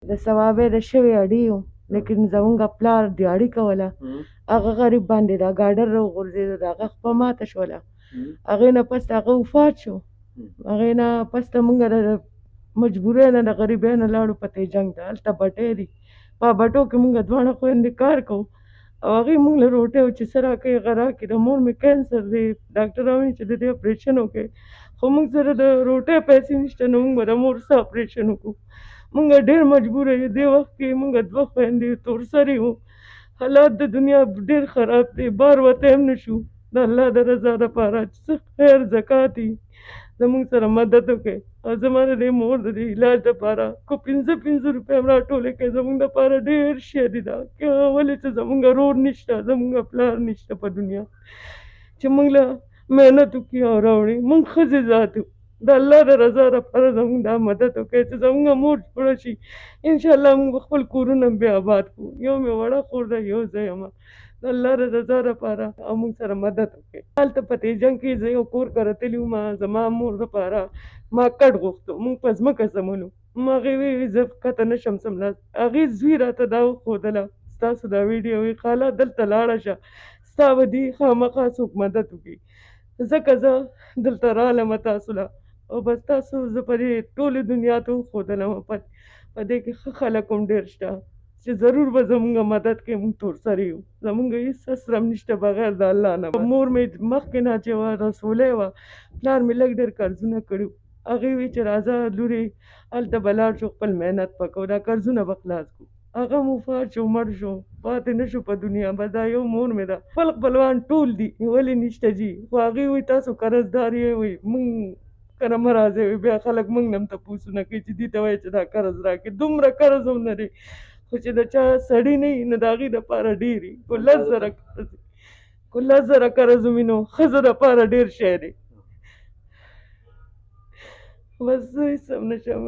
د ثوابه د شوی اډي و لیکن زمونږ پلار دیاړي کوله هغه غریب باندې دا ګاډر راوغورځېده د هغه خپه ماته شوله هغې نه پس هغه وفات شو هغې نه پس ته مونږ د مجبورۍ نه د غریبۍ نه لاړو په تیجنګ ته هلته بټۍ دي په بټو کې مونږ دواړه خویندې کار کوو او هغې مونږ له روټۍ او چې څه راکوي هغه راکړي د مور مې کینسر دی ډاکټران وایي چې د دې اپریشن وکړي خو مونږ سره د روټۍ پیسې نشته نو مونږ به د مور څه اپریشن وکړو مونږ ډېر مجبوره یو دې وخت کې مونږ دوه خویندې تورسرې وو حالات د دنیا ډېر خراب دی بار وتی هم نه شو د الله د رضا دپاره چې څه خیر زکات وي زمونږ سره مدد وکړئ او زما د دې مور د دې علاج دپاره کو 500 روپۍ هم راټولې کړئ زمونږ دپاره ډېر شی دي دا ولې چې زمونږ رور نشته زمونږ پلار نشته په دنیا چې مونږ له محنت وکړي او راوړي مونږ ښځې ذات یو د الله د رضا دپاره زمونږ دا مدد وکړئ چې زمونږ مور جوړه شي انشاءالله مونږ به خپل کورونه بیا آباد کړو یو مې وړه خور ده یو زه یم د الله د رضا دپاره او مونږ سره مدد وکړئ هلته په تیجنګ کې زه یو کور کرتلی وم زما مور دپاره ما کټ غوښتو مونږ په ځمکه څملو هغې ویې زه ښکته نه شم څملای هغې زوی راته دا وښودله ستاسو دا ویډیو وي خاله دلته لاړه شه ستا به دې خامخا څوک مدد وکړي ځکه زه دلته رالم تاسو له او بس تاسو زه په دې ټولې دنیا ته وښودلم په دې کې ښه خلک هم ډېر شته چې ضرور به زمونږ مدد کوي مونږ تورسرې یو زمونږ هېڅ اسره هم نشته بغیر د الله نه مور مې مخکې نه چې وه رسولی وه پلار مې لږ ډېر قرضونه کړي هغې وی چې راځه لورې هلته به لاړ شو خپل محنت پکو دا قرضونه به خلاص کړو هغه وفات شو مړ شو پاتې نه شو په دنیا بس دا یو مور مې ده خپل خپلوان ټول دي ولې نشته جي خو هغې وایي تاسو قرضدار یې وایي مونږ کره مه راځئ بیا خلک مونږ نه هم تپوسونه کوي چې دې ته وایي چې دا قرض راکړي دومره قرض هم نه دی خو چې د چا سړي نه وي نو د هغې دپاره ډېر وي خو 10,000 قرض وي نو ښځه دپاره ډېر شی دی بس زه هېڅ هم نه شم